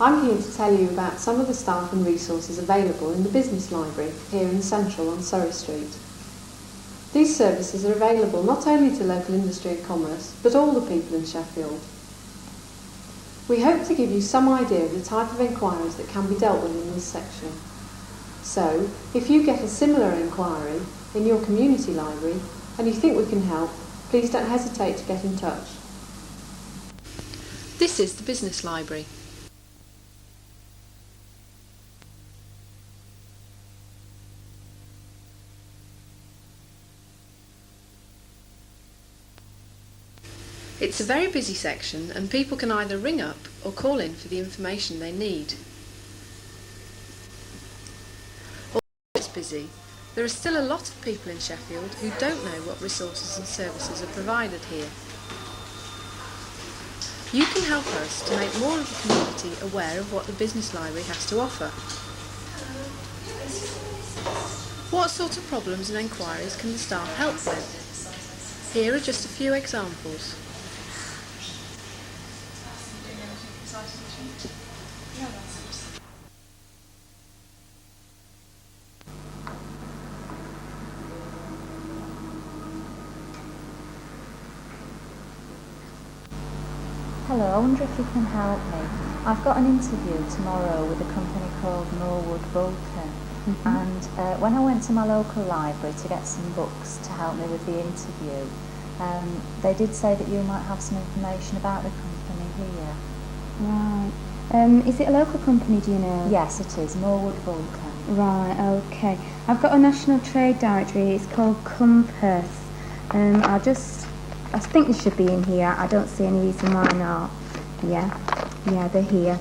I'm here to tell you about some of the staff and resources available in the Business Library here in Central on Surrey Street. These services are available not only to local industry and commerce, but all the people in Sheffield. We hope to give you some idea of the type of enquiries that can be dealt with in this section. So, if you get a similar enquiry in your community library and you think we can help, please don't hesitate to get in touch. This is the Business Library. It's a very busy section and people can either ring up or call in for the information they need. Although it's busy, there are still a lot of people in Sheffield who don't know what resources and services are provided here. You can help us to make more of the community aware of what the Business Library has to offer. What sort of problems and enquiries can the staff help with? Here are just a few examples. Hello, I wonder if you can help me. I've got an interview tomorrow with a company called Norwood Vulcan, and when I went to my local library to get some books to help me with the interview, they did say that you might have some information about the company here. Right. Is it a local company, do you know? Yes, it is, Norwood Vulcan. Right, okay. I've got a national trade directory, it's called Compass. I think they should be in here. I don't see any reason why not. Yeah, they're here.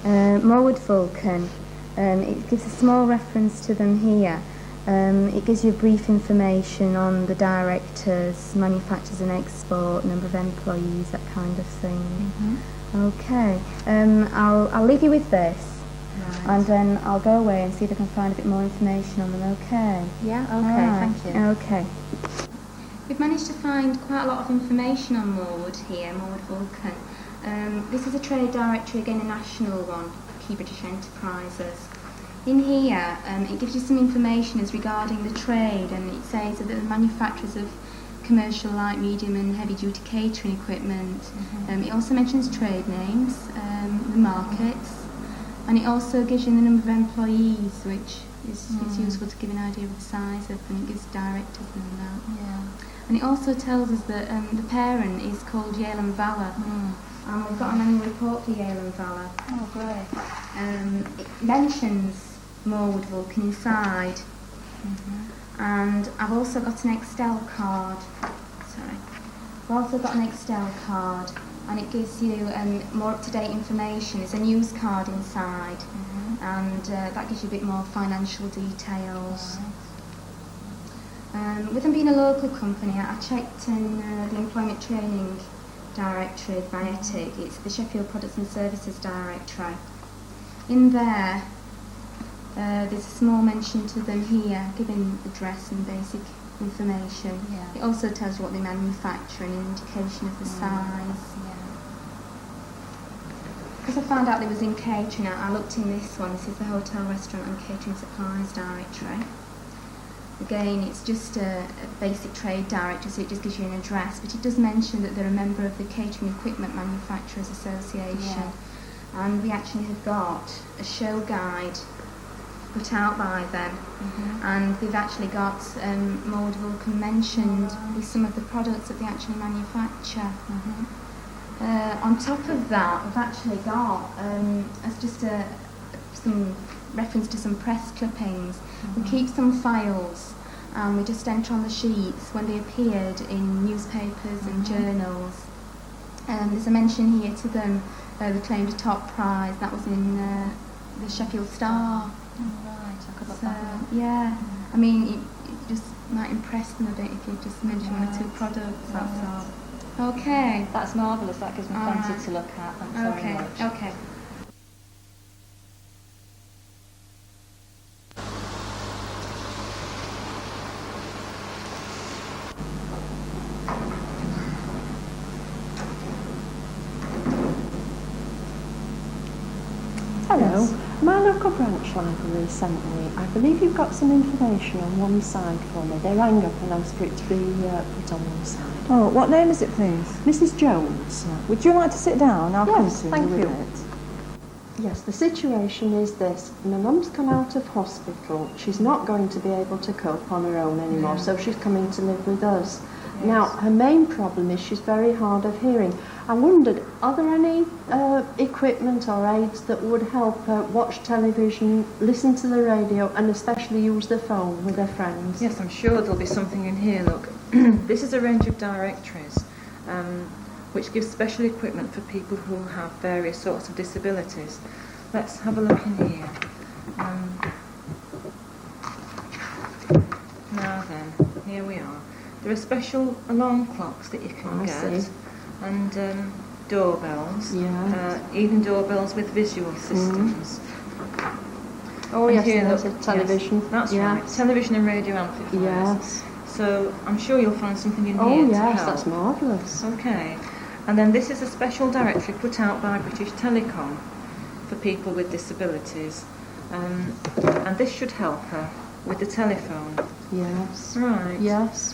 Norwood Vulcan. It gives a small reference to them here. It gives you brief information on the directors, manufacturers and export, number of employees, that kind of thing. Okay. I'll leave you with this. Right. And then I'll go away and see if I can find a bit more information on them. Okay. Yeah. Okay. Right. Thank you. Okay. We've managed to find quite a lot of information on Norwood here, Norwood Vulcan. This is a trade directory, again a national one, Key British Enterprises. In here, it gives you some information as regarding the trade, and it says that the manufacturers of commercial, light, medium and heavy duty catering equipment. It also mentions trade names, the markets, and it also gives you the number of employees, which is useful to give an idea of the size of, and it gives directors and that. Yeah. And it also tells us that the parent is called Yale and Valor. And we've got an annual report for Yale and Valor. Oh, great. It mentions Norwood Vulcan inside. And I've also got an Excel card. Sorry. I've also got an Excel card, and it gives you more up-to-date information. There's a news card inside, and that gives you a bit more financial details. With them being a local company, I checked in the Employment Training Directory of Biotic. It's the Sheffield Products and Services Directory. In there, there's a small mention to them here, giving address and basic information. Yeah. It also tells you what they manufacture and an indication of the size. Because I found out they was in catering, I looked in this one. This is the Hotel, Restaurant and Catering Supplies Directory. Again, it's just a basic trade directory, so it just gives you an address, but it does mention that they're a member of the Catering Equipment Manufacturers Association. And we actually have got a show guide put out by them, and they've actually got Norwood Vulcan mentioned with some of the products that they actually manufacture. On top of that, we've actually got as just some reference to some press clippings. We keep some files, and we just enter on the sheets when they appeared in newspapers and journals. There's a mention here to them. They claimed a top prize. That was in the Sheffield Star. Right, I could look So, that up. yeah, I mean, it just might impress them a bit if you just mention one or two products. That's all. Okay. That's marvellous. That gives me plenty to look at. Thanks very much. Okay. Hello. Yes. My local branch library sent me, I believe you've got some information on one side for me. They rang up and asked for it to be put on one side. Oh, what name is it, please? Mrs. Jones. Would you like to sit down? I'll come Yes, to thank you you. with it. Yes, the situation is this. My mum's come out of hospital. She's not going to be able to cope on her own anymore, so she's coming to live with us. Yes. Now, her main problem is she's very hard of hearing. I wondered, are there any equipment or aids that would help her watch television, listen to the radio, and especially use the phone with her friends? Yes, I'm sure there'll be something in here. Look, this is a range of directories which gives special equipment for people who have various sorts of disabilities. Let's have a look in here. Now then, here we are. There are special alarm clocks that you can get, and doorbells, even doorbells with visual systems. Oh, And yes, here, there's a look, television. Yes, that's Yes. right, television and radio amplifiers. Yes. So I'm sure you'll find something in Oh, here to yes, help. that's marvellous. Okay, and then this is a special directory put out by British Telecom for people with disabilities, and this should help her with the telephone. Yes. Right. Yes.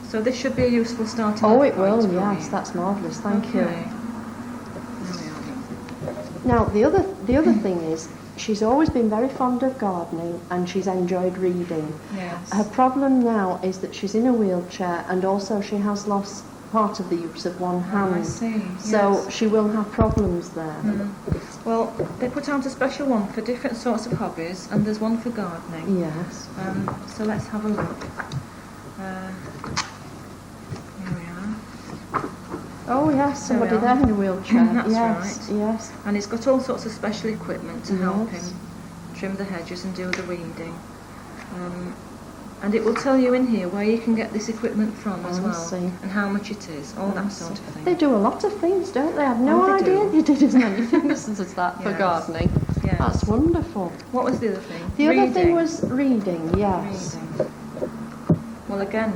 So this should be a useful starting Oh, off it will, point for yes, you. that's marvellous, thank Okay. you. There we are. Now, the other thing is, she's always been very fond of gardening and she's enjoyed reading. Yes. Her problem now is that she's in a wheelchair and also she has lost part of the use of one hand. I see. So yes. she will have problems there. Well, they put out a special one for different sorts of hobbies, and there's one for gardening. Yes. So let's have a look. Here we are. Oh, yes, somebody There we are. there in a wheelchair. That's yes, right. Yes. And he's got all sorts of special equipment to help Yes. him trim the hedges and do the weeding. And it will tell you in here where you can get this equipment from as I well, see. and how much it is, all that sort of thing. They do a lot of things, don't they? I've no Oh, they idea do. they did as many things as that for Yes. gardening. Yes. That's wonderful. What was the other thing? The other thing Reading. was reading, yes. Reading. Well, again,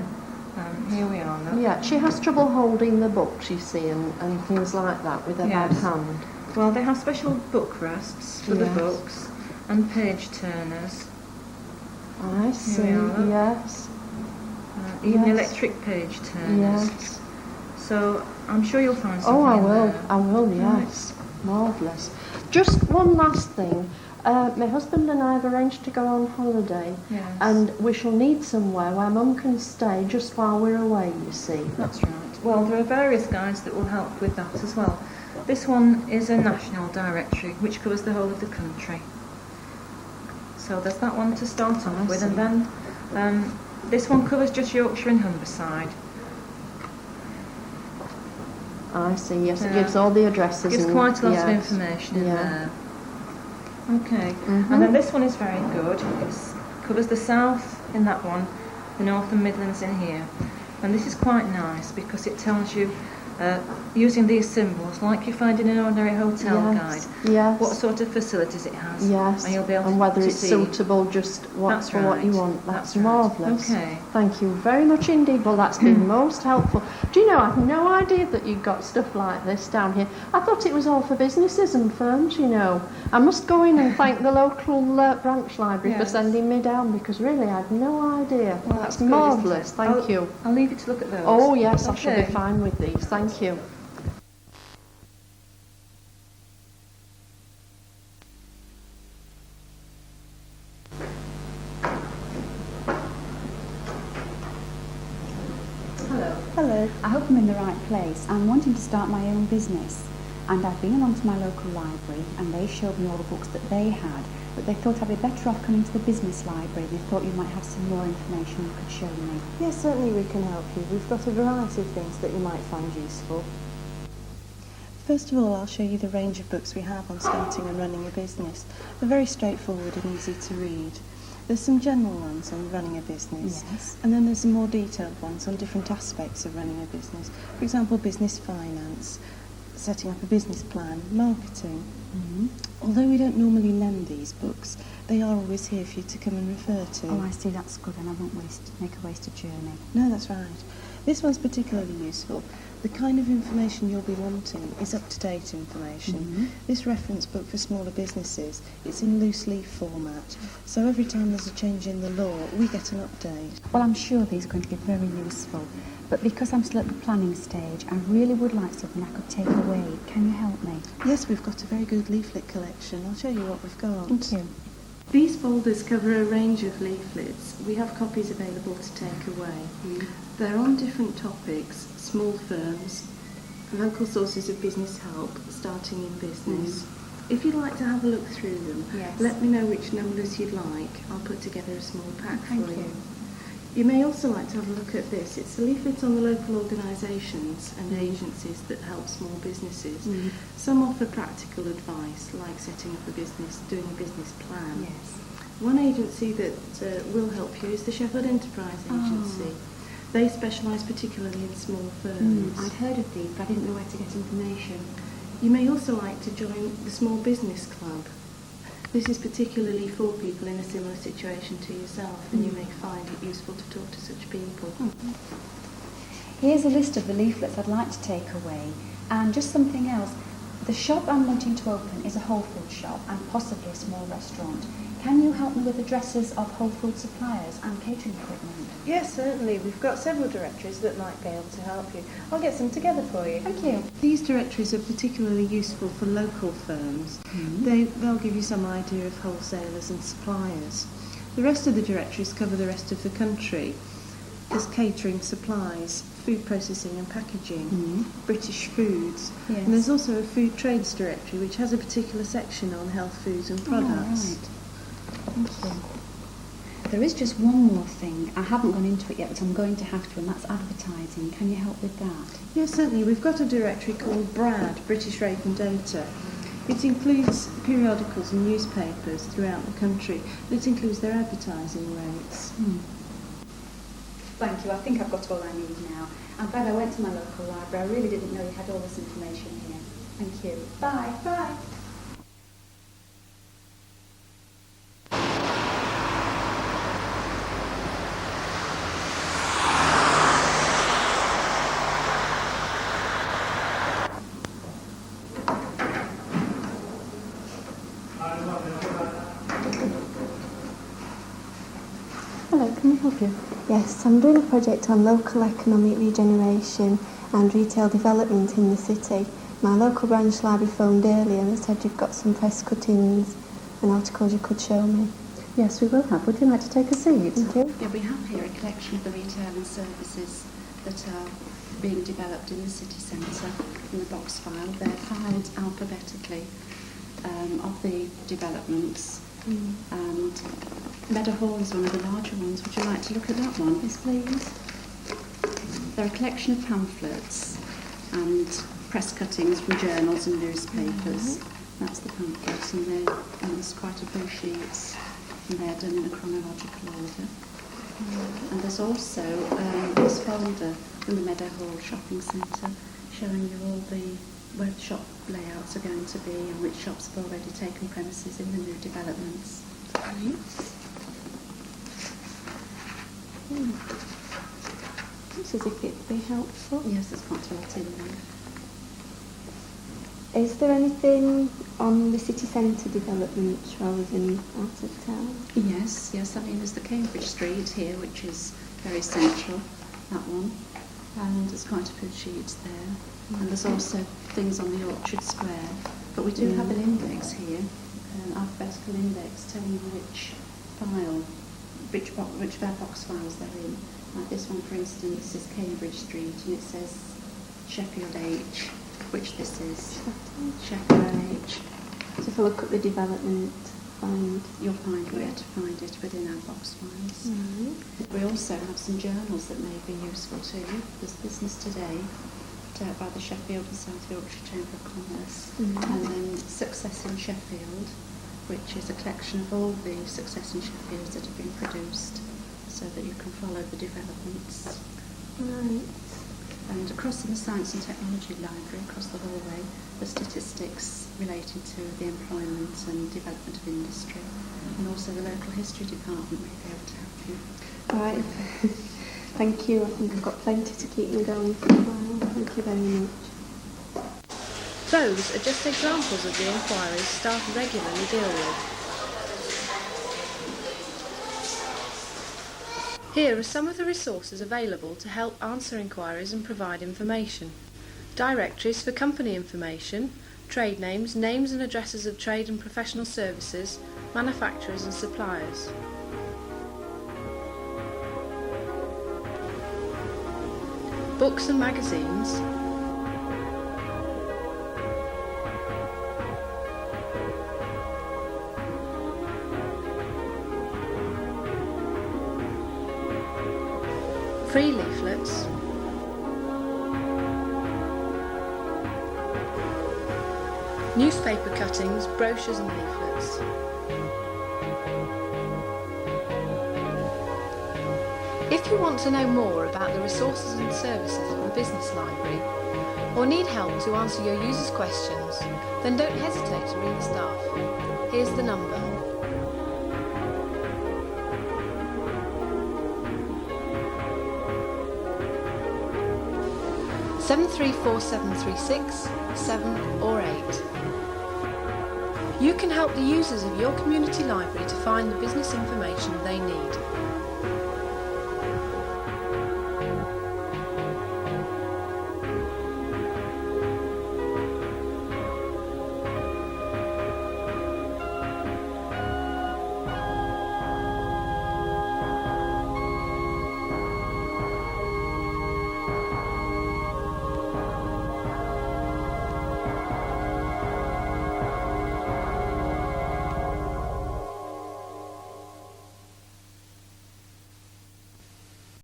here we are. Look. Yeah, she has trouble holding the books, you see, and things like that with her bad Yes. hand. Well, they have special book rests for the Yes. books and page turners, I see, we are, look. yes. even Yes. electric page turners. Yes. So I'm sure you'll find something Oh, I in will, there. I will, yes. Marvellous. Just one last thing. My husband and I have arranged to go on holiday, Yes. and we shall need somewhere where Mum can stay just while we're away, you see. That's right. Well, there are various guides that will help with that as well. This one is a national directory which covers the whole of the country. So there's that one to start off I with, see. and then this one covers just Yorkshire and Humberside. I see, yes, it Yeah. gives all the addresses. Gives and, quite a lot of yes. information in Yeah. there. Okay, Mhm. and then this one is very good. It covers the south in that one, the north and Midlands in here. And this is quite nice because it tells you, using these symbols, like you find in an ordinary hotel Yes, guide, yes. what sort of facilities it has. Yes, And you'll be able and to, whether to it's see. suitable just That's for what you right. want. That's right. marvellous. Okay. Thank you very much indeed. Well, that's been most helpful. Do you know, I had no idea that you'd got stuff like this down here. I thought it was all for businesses and firms, you know. I must go in and thank the local branch library for Yes. sending me down, because really I had no idea. Well, that's good, marvellous. isn't it? Thank you. I'll leave you to look at those. Oh, yes, I shall be Okay. fine with these. Thank you. Hello, I hope I'm in the right place. I'm wanting to start my own business, and I've been along to my local library and they showed me all the books that they had, but they thought I'd be better off coming to the business library. They thought you might have some more information you could show me. Yes, certainly we can help you. We've got a variety of things that you might find useful. First of all, I'll show you the range of books we have on starting and running a business. They're very straightforward and easy to read. There's some general ones on running a business, Yes. and then there's some more detailed ones on different aspects of running a business. For example, business finance, setting up a business plan, marketing, Although we don't normally lend these books, they are always here for you to come and refer to. Oh, I see, that's good, and I won't make a wasted journey. No, that's right. This one's particularly useful. The kind of information you'll be wanting is up-to-date information. This reference book for smaller businesses, it's in loose leaf format, so every time there's a change in the law, we get an update. Well, I'm sure these are going to be very useful, but because I'm still at the planning stage, I really would like something I could take away. Can you help me? Yes, we've got a very good leaflet collection. I'll show you what we've got. Thank you. These folders cover a range of leaflets. We have copies available to take away. They're on different topics: small firms, local sources of business help, starting in business. If you'd like to have a look through them, let me know which numbers you'd like. I'll put together a small pack for you. You may also like to have a look at this. It's a leaflet on the local organisations and agencies that help small businesses. Some offer practical advice, like setting up a business, doing a business plan. One agency that will help you is the Sheffield Enterprise Agency. They specialise particularly in small firms. I'd heard of these, but I didn't know where to get information. You may also like to join the Small Business Club. This is particularly for people in a similar situation to yourself, and you may find it useful to talk to such people. Here's a list of the leaflets I'd like to take away, and just something else. The shop I'm wanting to open is a Whole Food shop and possibly a small restaurant. Can you help me with addresses of Whole Food suppliers and catering equipment? Yes, certainly. We've got several directories that might be able to help you. I'll get some together for you. Thank you. These directories are particularly useful for local firms. They'll give you some idea of wholesalers and suppliers. The rest of the directories cover the rest of the country. There's catering supplies, food processing and packaging, British foods, and there's also a food trades directory which has a particular section on health foods and products. Thank you. There is just one more thing. I haven't gone into it yet, but I'm going to have to, and that's advertising. Can you help with that? Yes, certainly. We've got a directory called BRAD, British Rate and Data. It includes periodicals and newspapers throughout the country. It includes their advertising rates. Thank you. I think I've got all I need now. I'm glad I went to my local library. I really didn't know you had all this information here. Thank you. Bye. Bye. Hello, can I help you? Yes, I'm doing a project on local economic regeneration and retail development in the city. My local branch library phoned earlier and said you've got some press cuttings and articles you could show me. Yes, we will have. Would you like to take a seat? Thank you. Yeah, we have here a collection of the retail and services that are being developed in the city centre in the box file. They're filed alphabetically of the developments. And Meadow Hall is one of the larger ones. Would you like to look at that one? Yes, please. They're a collection of pamphlets and press cuttings from journals and newspapers. That's the pamphlets, and there's quite a few sheets, and they're done in a chronological order. And there's also this folder from the Meadow Hall Shopping Centre showing you all where the shop layouts are going to be and which shops have already taken premises in the new developments. Looks as if it'd be helpful. Yes, there's quite a lot in there. Is there anything on the city centre developments rather than out of town? Yes. I mean, there's the Cambridge Street here, which is very central, that one. And there's quite a few sheets there. And there's also things on the Orchard Square. But we do have an index here, an alphabetical index telling you which file, which of our box files they're in. Like this one, for instance, is Cambridge Street, and it says Sheffield H, which this is. Sheffield H. So if I look at the development, you'll find where to find it within our box files. We also have some journals that may be useful to you. There's Business Today, put out by the Sheffield and South Yorkshire Chamber of Commerce, and then Success in Sheffield, which is a collection of all the Success in Sheffields that have been produced, so that you can follow the developments. Right. And across in the Science and Technology Library, across the hallway, the statistics related to the employment and development of industry, and also the local history department may be able to help you. Right. Thank you. I think I've got plenty to keep me going for a while. Thank you very much. Those are just examples of the inquiries staff regularly deal with. Here are some of the resources available to help answer inquiries and provide information. Directories for company information, trade names, names and addresses of trade and professional services, manufacturers and suppliers. Books and magazines. Free leaflets. Newspaper cuttings, brochures and leaflets. If you want to know more about the resources and services of the Business Library, or need help to answer your users' questions, then don't hesitate to ring the staff. Here's the number. 734736 7 or 8. You can help the users of your community library to find the business information they need.